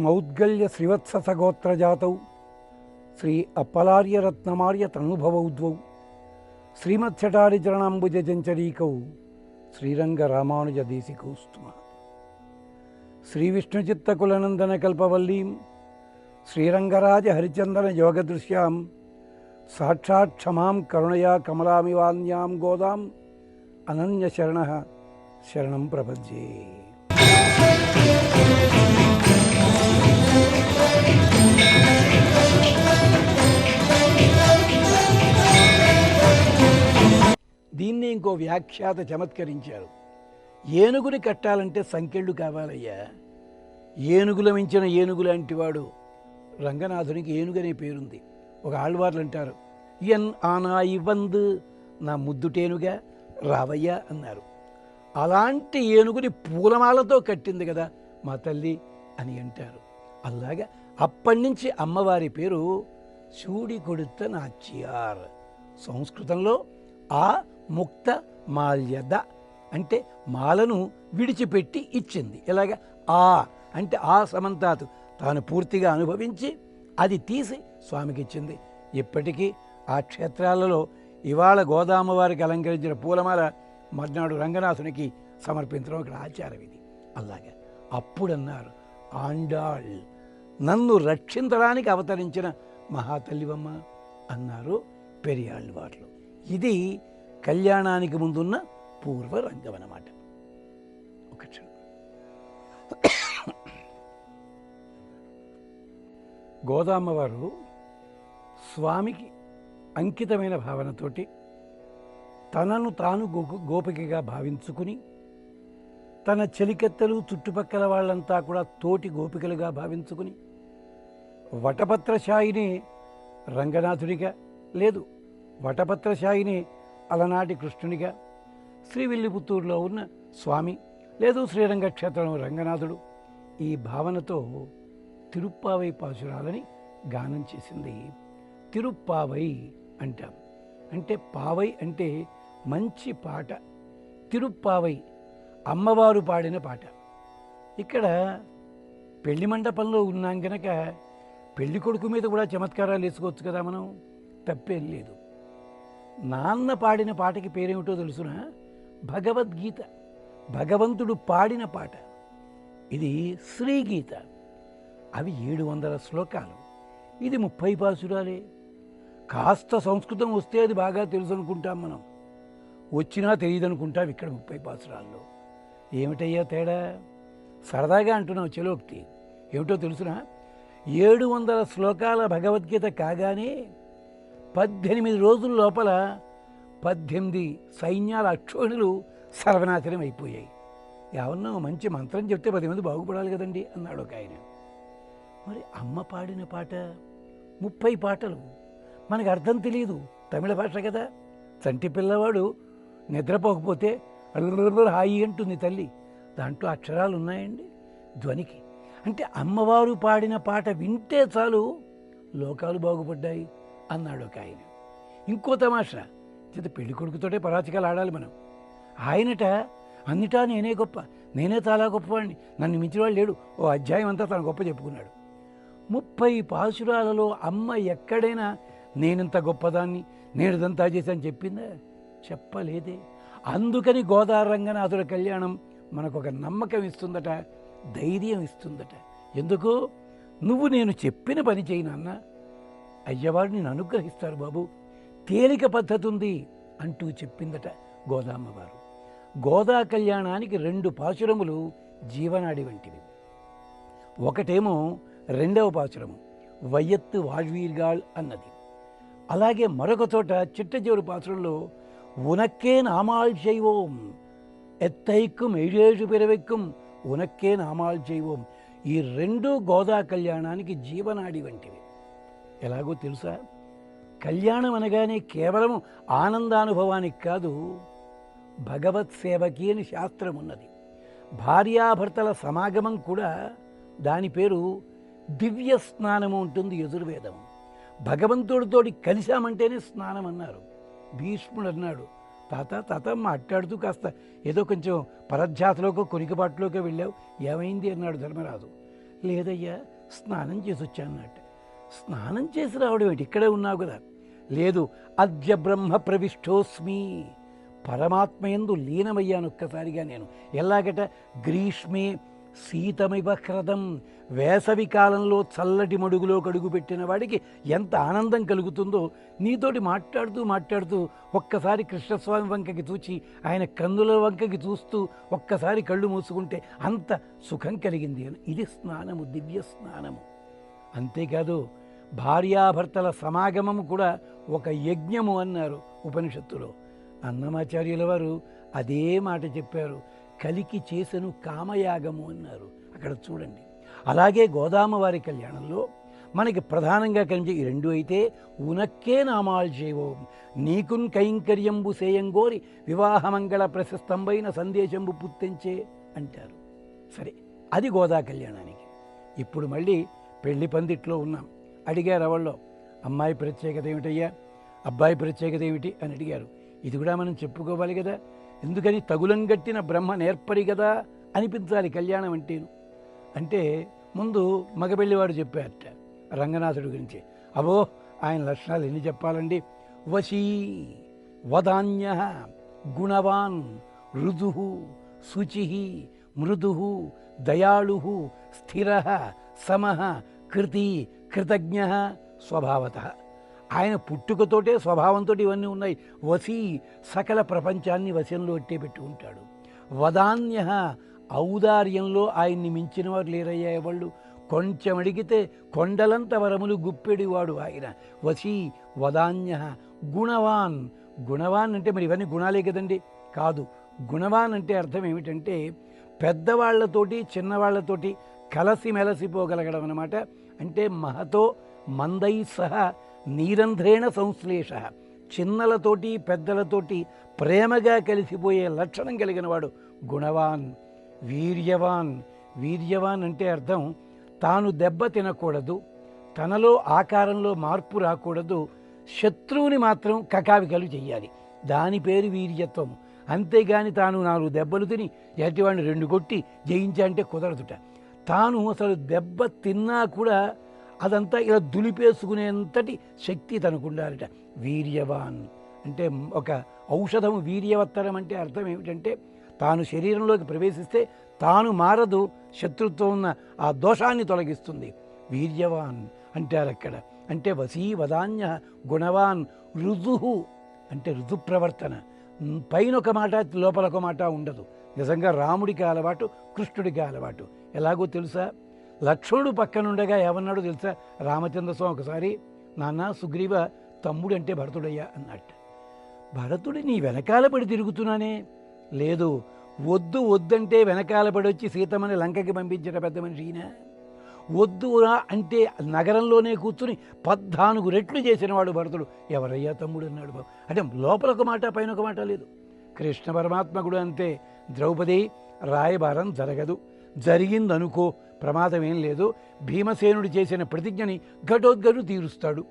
మౌద్గల్య శ్రీవత్ససగోత్రజాతౌ శ్రీ అప్పలార్యరత్నమార్య తనుభవౌద్వౌ శ్రీమత్సటారిచరణాంబుజంచరీకౌ శ్రీరంగరామానుజదేశికౌస్తుమ శ్రీవిష్ణుచిత్తకులనందనకల్పవల్లీం శ్రీరంగరాజ హరిచందన యోగదృశ్యాం సాక్షాత్ క్షమాం కరుణయా కమలామివాన్యాం గోదాం అనన్యశరణః శరణం ప్రపద్యే. దీన్ని ఇంకో వ్యాఖ్యాత చమత్కరించారు. ఏనుగుని కట్టాలంటే సంకెళ్ళు కావాలయ్యా. ఏనుగుల మించిన ఏనుగు లాంటివాడు రంగనాథునికి ఏనుగనే పేరుంది. ఒక ఆళ్వార్లు అంటారు, ఎన్ ఆనాయి వంద్, నా ముద్దుటేనుగా రావయ్యా అన్నారు. అలాంటి ఏనుగుని పూలమాలతో కట్టింది కదా మా తల్లి అని అంటారు. అలాగా అప్పటి నుంచి అమ్మవారి పేరు చూడి కొడుత నాచ్యార్. సంస్కృతంలో ఆ ముక్త మాల్యద అంటే మాలను విడిచిపెట్టి ఇచ్చింది. ఇలాగ ఆ అంటే ఆ సమంతాతు తాను పూర్తిగా అనుభవించి అది తీసి స్వామికి ఇచ్చింది. ఇప్పటికీ ఆ క్షేత్రాలలో ఇవాళ గోదామ్మవారికి అలంకరించిన పూలమాల మర్నాడు రంగనాథునికి సమర్పించడం ఇక్కడ ఆచారం. ఇది అలాగే అప్పుడన్నారు, ఆండాళ్ నన్ను రక్షించడానికి అవతరించిన మహాతల్లివమ్మ అన్నారు పెరియాళ్ళు వార్లు. ఇది కళ్యాణానికి ముందున్న పూర్వరంగం అన్నమాట. ఒక క్షణం. గోదామ్మవారు స్వామికి అంకితమైన భావనతోటి తనను తాను గోపికగా భావించుకుని తన చెలికెత్తలు చుట్టుపక్కల వాళ్ళంతా కూడా తోటి గోపికలుగా భావించుకుని వటపత్రశాయిని రంగనాథుడిగా లేదు, వటపత్రశాయిని అలనాటి కృష్ణునిగా, శ్రీవిల్లిపుత్తూరులో ఉన్న స్వామి లేదు శ్రీరంగక్షేత్రంలో రంగనాథుడు, ఈ భావనతో తిరుప్పావై పాసురాలని గానం చేసింది. తిరుప్పావై అంటాం. అంటే పావై అంటే మంచి పాట. తిరుప్పావై అమ్మవారు పాడిన పాట. ఇక్కడ పెళ్లి మండపంలో ఉన్నాం కనుక పెళ్లి కొడుకు మీద కూడా చమత్కారాలు వేసుకోవచ్చు కదా మనం, తప్పేం లేదు. నాన్న పాడిన పాటకి పేరేమిటో తెలుసునా? భగవద్గీత. భగవంతుడు పాడిన పాట. ఇది శ్రీగీత. అవి 700 శ్లోకాలు, ఇది 30 పాసురాలే. కాస్త సంస్కృతం వస్తే అది బాగా తెలుసు అనుకుంటాం మనం, వచ్చినా తెలియదు అనుకుంటాం. ఇక్కడ 30 పాసురాల్లో ఏమిటయ్యా తేడా? సరదాగా అంటున్నాం చెలోక్తి. ఏమిటో తెలుసునా? 700 శ్లోకాల భగవద్గీత కాగానే 18 రోజుల లోపల 18 సైన్యాల అక్షోణులు సర్వనాశనం అయిపోయాయి. ఎవరినో మంచి మంత్రం చెప్తే 10 మంది బాగుపడాలి కదండి అన్నాడు ఒక ఆయన. మరి అమ్మ పాడిన పాట 30 పాటలు, మనకు అర్థం తెలియదు, తమిళ భాష కదా. చంటి పిల్లవాడు నిద్రపోకపోతే హాయి అంటుంది తల్లి. దాంట్లో అక్షరాలు ఉన్నాయండి ధ్వనికి. అంటే అమ్మవారు పాడిన పాట వింటే చాలు లోకాలు బాగుపడ్డాయి అన్నాడు ఒక ఆయన. ఇంకో తమాషా, చేత పెళ్లి కొడుకుతోటే పరాచికాలు ఆడాలి మనం. ఆయనట అన్నిటా నేనే గొప్ప, నేనే చాలా గొప్పవాడిని, నన్ను మించిన వాడు లేడు, ఓ అధ్యాయం అంతా తన గొప్ప చెప్పుకున్నాడు. 30 పాసురాలలో అమ్మ ఎక్కడైనా నేనింత గొప్పదాన్ని, నేనుదంతా చేశాను చెప్పిందా? చెప్పలేదే. అందుకని గోదావరి రంగనాథుల కళ్యాణం మనకు ఒక నమ్మకం ఇస్తుందట, ధైర్యం ఇస్తుందట. ఎందుకు? నువ్వు నేను చెప్పిన పని చేయి నాన్న, అయ్యవారు నేను అనుగ్రహిస్తారు బాబు, తేలిక పద్ధతి ఉంది అంటూ చెప్పిందట గోదామ్మవారు. గోదా కళ్యాణానికి 2 పాసురములు జీవనాడి వంటివి. ఒకటేమో 2వ పాసురము వయ్యత్తు వాళ్వీర్గాళ్ అన్నది. అలాగే మరొక చోట చిట్టచివరి పాసురంలో ఉనక్కే నామాల్ చేయవోం ఎత్తైక్కుం 7 పిరవెక్కుం ఉనక్కే నామాల్ చేయవోం. ఈ 2 గోదా కళ్యాణానికి జీవనాడి వంటివి. ఎలాగో తెలుసా? కళ్యాణం అనగానే కేవలం ఆనందానుభవానికి కాదు, భగవత్ సేవకి అని శాస్త్రం ఉన్నది. భార్యాభర్తల సమాగమం కూడా, దాని పేరు దివ్య స్నానము ఉంటుంది యజుర్వేదం. భగవంతుడితోటి కలిశామంటేనే స్నానం అన్నారు. భీష్ముడు అన్నాడు, తాత మాట్లాడుతూ కాస్త ఏదో కొంచెం పరధ్యాసలోకో కొనికపాటులోకి వెళ్ళావు, ఏమైంది అన్నాడు ధర్మరాజు. లేదయ్యా, స్నానం చేసి వచ్చానన్నట్ట. స్నానం చేసి రావడం ఏంటి, ఇక్కడే ఉన్నావు కదా. లేదు, అద్య బ్రహ్మ ప్రవిష్టోస్మి, పరమాత్మయందు లీనమయ్యాను ఒక్కసారిగా నేను. ఎలాగట, గ్రీష్మే శీతమివ హ్రదం, వేసవి కాలంలో చల్లటి మడుగులో కడుగు పెట్టిన వాడికి ఎంత ఆనందం కలుగుతుందో, నీతోటి మాట్లాడుతూ మాట్లాడుతూ ఒక్కసారి కృష్ణస్వామి వంకకి చూచి ఆయన కన్నుల వంకకి చూస్తూ ఒక్కసారి కళ్ళు మూసుకుంటే అంత సుఖం కలిగింది. ఇది స్నానము, దివ్య స్నానము. అంతేకాదు, భార్యాభర్తల సమాగమము కూడా ఒక యజ్ఞము అన్నారు ఉపనిషత్తులో. అన్నమాచార్యుల వారు అదే మాట చెప్పారు. కలికి చేసెను కామయాగము అన్నారు. అక్కడ చూడండి. అలాగే గోదామవారి కళ్యాణంలో మనకి ప్రధానంగా కలిసి ఈ రెండు అయితే, ఉనక్కే నామాల్ చేయవోం నీకున్ కైంకర్యంబు సేయంగోరి వివాహమంగళ ప్రశస్తంబైన సందేశంబు పుత్తించే అంటారు. సరే, అది గోదా కళ్యాణానికి. ఇప్పుడు మళ్ళీ పెళ్లి పందిట్లో ఉన్నాం. అడిగారు అవల్లో, అమ్మాయి ప్రత్యేకత ఏమిటయ్యా, అబ్బాయి ప్రత్యేకత ఏమిటి అని అడిగారు. ఇది కూడా మనం చెప్పుకోవాలి కదా. ఎందుకని, తగులంగట్టిన బ్రహ్మ నేర్పరి కదా అనిపించాలి కళ్యాణం అంటేను. అంటే ముందు మగపెళ్లివాడు చెప్పారట రంగనాథుడి గురించి. అబో, ఆయన లక్షణాలు ఎన్ని చెప్పాలండి. వశీ వదాన్య గుణవాన్ రుజు శుచి మృదు దయాళు స్థిర సమ కృతి కృతజ్ఞ స్వభావత. ఆయన పుట్టుకతోటే స్వభావంతో ఇవన్నీ ఉన్నాయి. వశీ, సకల ప్రపంచాన్ని వశంలో ఎట్టే పెట్టుకుంటాడు. వదాన్య, ఔదార్యంలో ఆయన్ని మించిన వారు లేరయ్యా ఎవళ్ళు. కొంచెం అడిగితే కొండలంత వరములు గుప్పెడివాడు ఆయన. వశీ వదాన్య. గుణవాన్, గుణవాన్ అంటే మరి ఇవన్నీ గుణాలే కదండి. కాదు, గుణవాన్ అంటే అర్థం ఏమిటంటే పెద్దవాళ్లతోటి చిన్నవాళ్లతోటి కలసి మెలసిపోగలగడం అన్నమాట. అంటే మహతో మందై సహ నీరంధ్రేణ సంశ్లేష, చిన్నలతోటి పెద్దలతోటి ప్రేమగా కలిసిపోయే లక్షణం కలిగిన వాడు గుణవాన్. వీర్యవాన్, వీర్యవాన్ అంటే అర్థం తాను దెబ్బ తినకూడదు, తనలో ఆకారంలో మార్పు రాకూడదు, శత్రువుని మాత్రం కకావికలు చెయ్యాలి, దాని పేరు వీర్యత్వం. అంతేగాని తాను 4 దెబ్బలు తిని ఎటివాడిని 2 కొట్టి జయించాలంటే కుదరదుట. తాను అసలు దెబ్బ తిన్నా కూడా అదంతా ఇలా దులిపేసుకునేంతటి శక్తి తనకుండాలట. వీర్యవాన్ అంటే ఒక ఔషధము. వీర్యవత్తరం అంటే అర్థం ఏమిటంటే తాను శరీరంలోకి ప్రవేశిస్తే తాను మారదు, శత్రుత్వం ఉన్న ఆ దోషాన్ని తొలగిస్తుంది. వీర్యవాన్ అంటారు అక్కడ. అంటే వశీ వదాన్య గుణవాన్ రుజు అంటే ఋతు ప్రవర్తన. పైన ఒక మాట లోపల ఒక మాట ఉండదు. నిజంగా రాముడికి అలవాటు, కృష్ణుడికి అలవాటు. ఎలాగో తెలుసా, లక్ష్మణుడు పక్కనుండగా ఏమన్నాడో తెలుసా రామచంద్ర స్వామి ఒకసారి, నాన్న సుగ్రీవ తమ్ముడు అంటే భరతుడయ్యా అన్నట్టు. భరతుడి నీ వెనకాల పడి తిరుగుతున్నానే. లేదు, వద్దు వద్దంటే వెనకాల పడి వచ్చి సీతమ్మని లంకకి పంపించిన పెద్ద మనిషి ఈయన. వద్దురా అంటే నగరంలోనే కూర్చుని 14 రెట్లు చేసినవాడు భరతుడు. ఎవరయ్యా తమ్ముడు అన్నాడు బాబు. అంటే లోపల ఒక మాట పైన ఒక మాట లేదు. కృష్ణ పరమాత్మ కూడా అంతే. ద్రౌపది రాయబారం జరగదు, జరిగిందనుకో ప్రమాదం ఏం లేదు. భీమసేనుడు చేసిన ప్రతిజ్ఞని ఘటోద్గడు తీరుస్తాడు,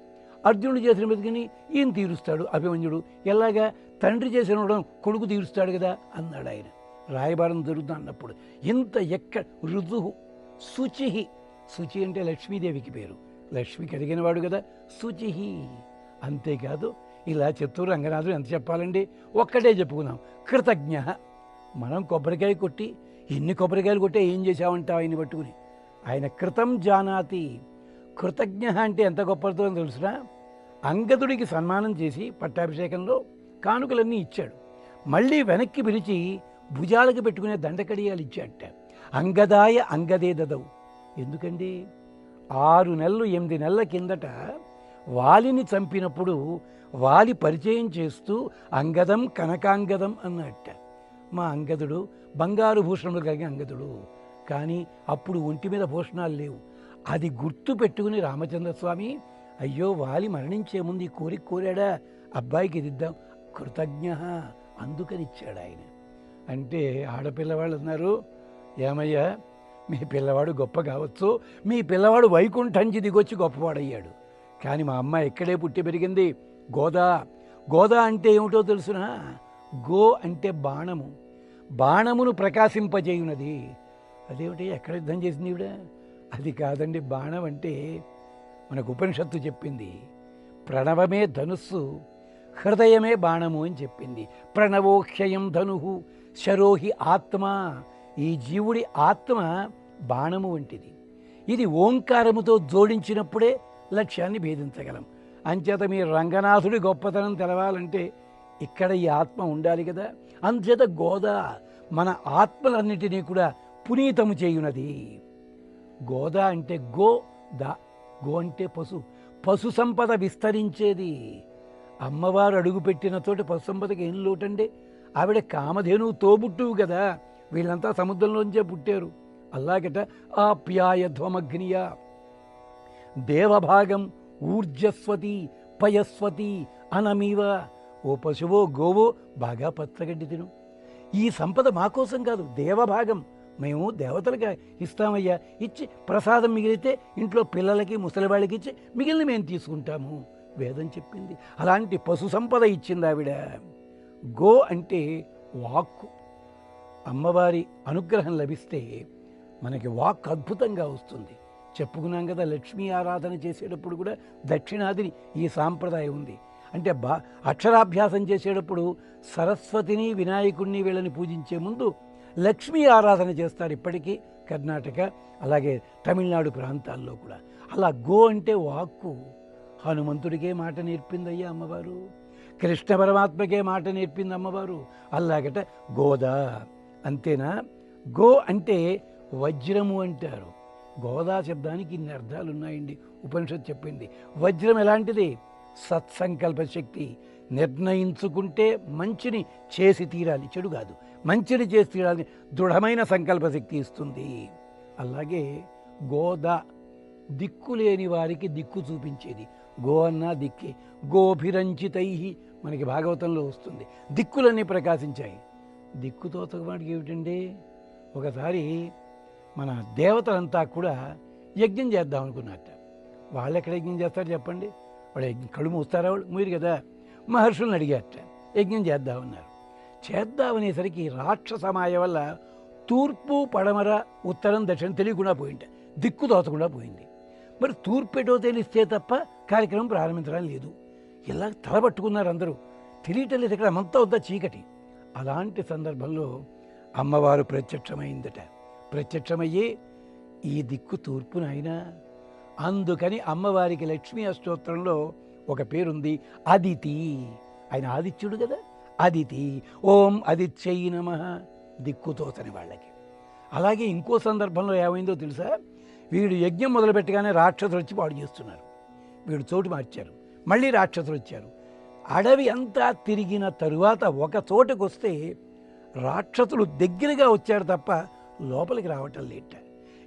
అర్జునుడు చేసిన ప్రతిజ్ఞని ఈయన తీరుస్తాడు అభిమన్యుడు. ఎలాగా, తండ్రి చేసిన కొడుకు తీరుస్తాడు కదా అన్నాడు ఆయన. రాయబారం జరుగుతుంది అన్నప్పుడు ఇంత రుజు శుచి. శుచి అంటే లక్ష్మీదేవికి పేరు, లక్ష్మి కలిగినవాడు కదా శుచి. అంతేకాదు, ఇలా చెప్తూ రంగనాథుడు ఎంత చెప్పాలండి, ఒక్కటే చెప్పుకుందాం. కృతజ్ఞ. మనం కొబ్బరికాయ కొట్టి ఎన్ని కొబ్బరికాయలు కొట్టే ఏం చేశామంటావు ఆయన్ని పట్టుకుని. ఆయన కృతం జానాతి. కృతజ్ఞ అంటే ఎంత గొప్పదో తెలుసునా. అంగదుడికి సన్మానం చేసి పట్టాభిషేకంలో కానుకలన్నీ ఇచ్చాడు. మళ్ళీ వెనక్కి పిలిచి భుజాలకు పెట్టుకునే దండకడియాలు ఇచ్చాడట. అంగదాయ అంగదే దదవు. ఎందుకండి, 6 నెలలు 8 నెలల కిందట వాలిని చంపినప్పుడు వాలి పరిచయం చేస్తూ అంగదం కనకాంగదం అన్నట్ట. మా అంగదుడు బంగారు భూషణములు కలిగిన అంగదుడు, కానీ అప్పుడు ఒంటి మీద భూషణాలు లేవు. అది గుర్తు పెట్టుకుని రామచంద్రస్వామి, అయ్యో వాలి మరణించే ముందు ఈ కోరిక కోరాడా, అబ్బాయికి ఇది ఇద్దాం, కృతజ్ఞ అందుకని ఇచ్చాడు ఆయన. అంటే ఆడపిల్లవాళ్ళు అన్నారు, ఏమయ్యా మీ పిల్లవాడు గొప్ప కావచ్చు, మీ పిల్లవాడు వైకుంఠంచి దిగొచ్చి గొప్పవాడయ్యాడు, కానీ మా అమ్మాయి ఇక్కడే పుట్టి పెరిగింది గోదా. గోదా అంటే ఏమిటో తెలుసునా, గో అంటే బాణము, బాణమును ప్రకాశింపజేయునది. అదేమిటి, ఎక్కడ యుద్ధం చేసింది ఈవిడ, అది కాదండి. బాణం అంటే మనకు ఉపనిషత్తు చెప్పింది, ప్రణవమే ధనుస్సు, హృదయమే బాణము అని చెప్పింది. ప్రణవోక్షయం ధనుహు శరోహి ఆత్మ. ఈ జీవుడి ఆత్మ బాణము వంటిది. ఇది ఓంకారముతో జోడించినప్పుడే లక్ష్యాన్ని భేదించగలం. అంచేత మీ రంగనాథుడి గొప్పతనం తెలవాలంటే ఇక్కడ ఈ ఆత్మ ఉండాలి కదా. అంచేత గోదా మన ఆత్మలన్నిటినీ కూడా పునీతము చేయునది. గోదా అంటే గో అంటే పశు సంపద విస్తరించేది. అమ్మవారు అడుగుపెట్టిన చోట పశు సంపదకి ఏం లోటండి. ఆవిడ కామధేనువు తోబుట్టువు కదా. వీళ్ళంతా సముద్రంలోంచే పుట్టారు. అలాగట ఆప్యాయ ధ్వమగ్నియ దేవభాగం ఊర్జస్వతి పయస్వతి అనమీవ. ఓ పశువో గోవో బాగా పచ్చగడ్డి తిను. ఈ సంపద మా కోసం కాదు, దేవభాగం మేము దేవతలకి ఇస్తామయ్యా. ఇచ్చి ప్రసాదం మిగిలితే ఇంట్లో పిల్లలకి ముసలివాళ్ళకి ఇచ్చి మిగిలిన మేము తీసుకుంటాము. వేదం చెప్పింది. అలాంటి పశు సంపద ఇచ్చింది ఆవిడ. గో అంటే వాక్కు. అమ్మవారి అనుగ్రహం లభిస్తే మనకి వాక్ అద్భుతంగా వస్తుంది. చెప్పుకున్నాం కదా, లక్ష్మీ ఆరాధన చేసేటప్పుడు కూడా దక్షిణాదిని ఈ సాంప్రదాయం ఉంది. అంటే అక్షరాభ్యాసం చేసేటప్పుడు సరస్వతిని వినాయకుడిని వీళ్ళని పూజించే ముందు లక్ష్మీ ఆరాధన చేస్తారు. ఇప్పటికీ కర్ణాటక అలాగే తమిళనాడు ప్రాంతాల్లో కూడా. అలా గో అంటే వాక్కు. హనుమంతుడికే మాట నేర్పిందయ్యా అమ్మవారు, కృష్ణ పరమాత్మకే మాట నేర్పింది అమ్మవారు. అలాగట గోదా. అంతేనా? గో అంటే వజ్రము అంటారు. గోదా శబ్దానికి ఇన్ని అర్థాలు ఉన్నాయండి. ఉపనిషత్తు చెప్పింది. వజ్రం ఎలాంటిది? సత్సంకల్ప శక్తి. నిర్ణయించుకుంటే మంచిని చేసి తీరాలి, చెడు కాదు, మంచిని చేసి తీరాలి, దృఢమైన సంకల్ప శక్తి ఇస్తుంది. అలాగే గోదా దిక్కు లేని వారికి దిక్కు చూపించేది. గో అన్నా దిక్కే. గోభిరంచితై మనకి భాగవతంలో వస్తుంది. దిక్కులన్నీ ప్రకాశించాయి. దిక్కుతోచవాడికి ఏమిటండి? ఒకసారి మన దేవతలంతా కూడా యజ్ఞం చేద్దాం అనుకున్నట్ట. వాళ్ళు ఎక్కడ యజ్ఞం చేస్తారు చెప్పండి? వాళ్ళు కళ్ళు మూస్తారా? వాళ్ళు మూయరు కదా. మహర్షులను అడిగారట, యజ్ఞం చేద్దామన్నారు. చేద్దామనేసరికి రాక్షసమాయ వల్ల తూర్పు పడమర ఉత్తరం దక్షిణం తెలియకుండా పోయింట. దిక్కు తోచకుండా పోయింది. మరి తూర్పెటో తెలిస్తే తప్ప కార్యక్రమం ప్రారంభించడం లేదు. ఇలా తలబట్టుకున్నారు అందరూ. తెలియటం లేదు, ఇక్కడ అంతా వద్ద చీకటి. అలాంటి సందర్భంలో అమ్మవారు ప్రత్యక్షమైందట. ప్రత్యక్షమయ్యి ఈ దిక్కు తూర్పునైనా. అందుకని అమ్మవారికి లక్ష్మీ అష్టోత్తరంలో ఒక పేరుంది, అదితి. ఆయన ఆదిత్యుడు కదా, అదితి. ఓం అదిత్యై నమః. దిక్కు తోచని వాళ్ళకి. అలాగే ఇంకో సందర్భంలో ఏమైందో తెలుసా? వీడు యజ్ఞం మొదలుపెట్టగానే రాక్షసులు వచ్చి పాడు చేస్తున్నారు. వీడు చోటు మార్చారు, మళ్ళీ రాక్షసులు వచ్చారు. అడవి అంతా తిరిగిన తరువాత ఒక చోటుకు వస్తే రాక్షసులు దగ్గరగా వచ్చారు తప్ప లోపలికి రావటం లేట.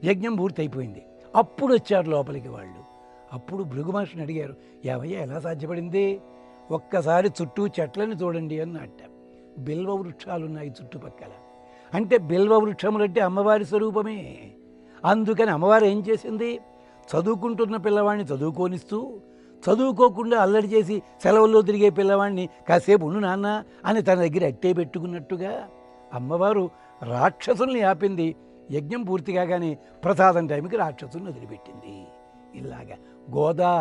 యజ్ఞం పూర్తయిపోయింది. అప్పుడు వచ్చారు లోపలికి వాళ్ళు. అప్పుడు భృగు మహర్షిని అడిగారు, ఏమయ్యా ఎలా సాధ్యపడింది? ఒక్కసారి చుట్టూ చెట్లని చూడండి అన్నట్ట. బిల్వ వృక్షాలు ఉన్నాయి చుట్టుపక్కల. అంటే బిల్వ వృక్షములంటే అమ్మవారి స్వరూపమే. అందుకని అమ్మవారు ఏం చేసింది? చదువుకుంటున్న పిల్లవాడిని చదువుకోనిస్తూ, చదువుకోకుండా అల్లరి చేసి సెలవుల్లో తిరిగే పిల్లవాడిని కాసేపు ఉండు నాన్న అని తన దగ్గర అట్టే పెట్టుకున్నట్టుగా అమ్మవారు రాక్షసుల్ని ఆపింది. యజ్ఞం పూర్తి కాగానే ప్రసాదం టైంకి రాక్షసుల్ని వదిలిపెట్టింది. ఇలాగా గోదా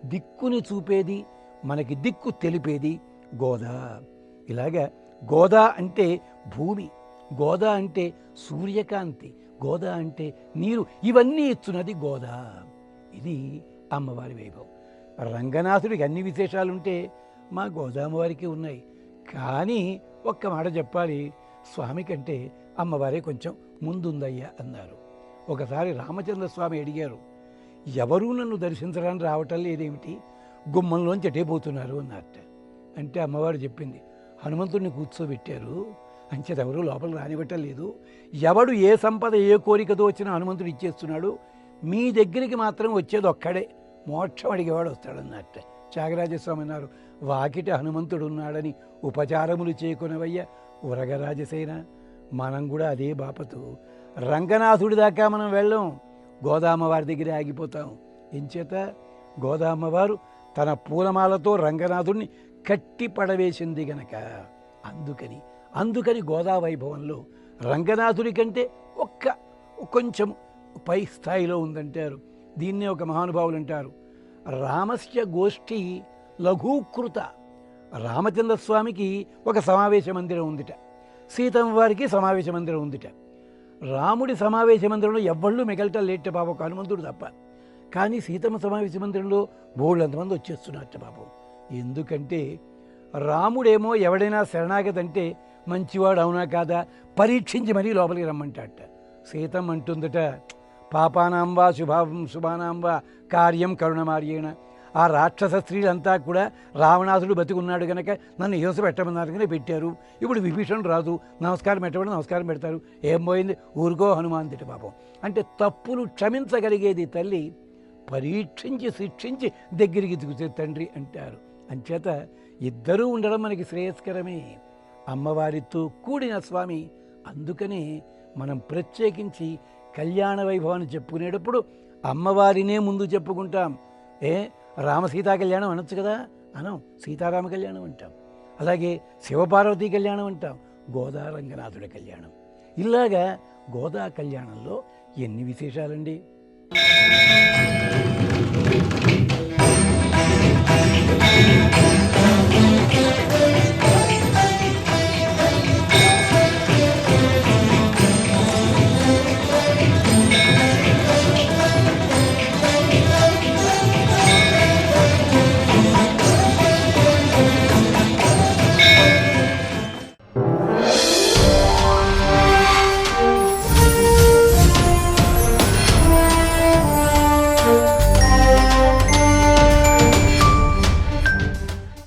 దిక్కుని చూపేది, మనకి దిక్కు తెలిపేది గోదా. ఇలాగా గోదా అంటే భూమి, గోదా అంటే సూర్యకాంతి, గోదా అంటే నీరు. ఇవన్నీ ఇచ్చున్నది గోదా. ఇది అమ్మవారి వైభవం. రంగనాథుడికి అన్ని విశేషాలుంటే మా గోదామ్మవారికి ఉన్నాయి. కానీ ఒక్క మాట చెప్పాలి, స్వామి కంటే అమ్మవారే కొంచెం ముందుందయ్యా అన్నారు. ఒకసారి రామచంద్ర స్వామి అడిగారు, ఎవరూ నన్ను దర్శించడానికి రావటం లేదేమిటి? గుమ్మంలోంచి ఎటైపోతున్నారు అన్నట్ట. అంటే అమ్మవారు చెప్పింది, హనుమంతుడిని కూర్చోబెట్టారు, అంచేత ఎవరూ లోపల రానివ్వటం లేదు. ఎవడు ఏ సంపద ఏ కోరికతో వచ్చినా హనుమంతుడు ఇచ్చేస్తున్నాడు. మీ దగ్గరికి మాత్రం వచ్చేది ఒక్కడే, మోక్షం అడిగేవాడు వస్తాడన్నట్ట. త్యాగరాజస్వామి అన్నారు, వాకిటి హనుమంతుడు ఉన్నాడని ఉపచారములు చేకొనవయ్య ఉరగరాజసేన. మనం కూడా అదే బాపతు రంగనాథుడి దాకా మనం వెళ్ళాం, గోదామ్మవారి దగ్గరే ఆగిపోతాం. ఎంచేత గోదామ్మవారు తన పూలమాలతో రంగనాథుడిని కట్టి పడవేసింది గనక. అందుకని గోదా వైభవంలో రంగనాథుడి కంటే కొంచెం పై స్థాయిలో ఉందంటారు. దీన్నే ఒక మహానుభావులు అంటారు, రామస్య గోష్ఠి లఘూకృత. రామచంద్రస్వామికి ఒక సమావేశ మందిరం ఉందిట, సీతమ్మ వారికి సమావేశ మందిరం ఉందిట. రాముడి సమావేశ మందిరంలో ఎవ్వళ్ళు మిగలటం లేట పాపం, హనుమంతుడు తప్ప. కానీ సీతమ్మ సమావేశ మందిరంలో బోళ్ళంతమంది వచ్చేస్తున్నట్ట పాపం. ఎందుకంటే రాముడేమో ఎవడైనా శరణాగతి అంటే మంచివాడు అవునా కాదా పరీక్షించి మరీ లోపలికి రమ్మంటాట. సీతమ్మ అంటుందట, పాపానాం వా శుభానాం వా కార్యం కరుణమార్యేణ. ఆ రాక్షస స్త్రీలంతా కూడా రావణాసుడు బతికున్నాడు కనుక నన్ను హింస పెట్టమన్నారు కనుక పెట్టారు. ఇప్పుడు విభీషణుడు రాదు, నమస్కారం పెట్టమని నమస్కారం పెడతారు. ఏం పోయింది, ఊరుకో హనుమాన్ తిట పాపం. అంటే తప్పులు క్షమించగలిగేది తల్లి, పరీక్షించి శిక్షించి దగ్గరికి దిగుతే తండ్రి అంటారు. అంచేత ఇద్దరూ ఉండడం మనకి శ్రేయస్కరమే, అమ్మవారితో కూడిన స్వామి. అందుకనే మనం ప్రత్యేకించి కళ్యాణ వైభవాన్ని చెప్పుకునేటప్పుడు అమ్మవారినే ముందు చెప్పుకుంటాం. రామసీతా కళ్యాణం అనొచ్చు కదా, అనం, సీతారామ కళ్యాణం అంటాం. అలాగే శివపార్వతీ కళ్యాణం అంటాం, గోదా రంగనాథుడి కళ్యాణం. ఇలాగా గోదా కళ్యాణంలో ఎన్ని విశేషాలండి.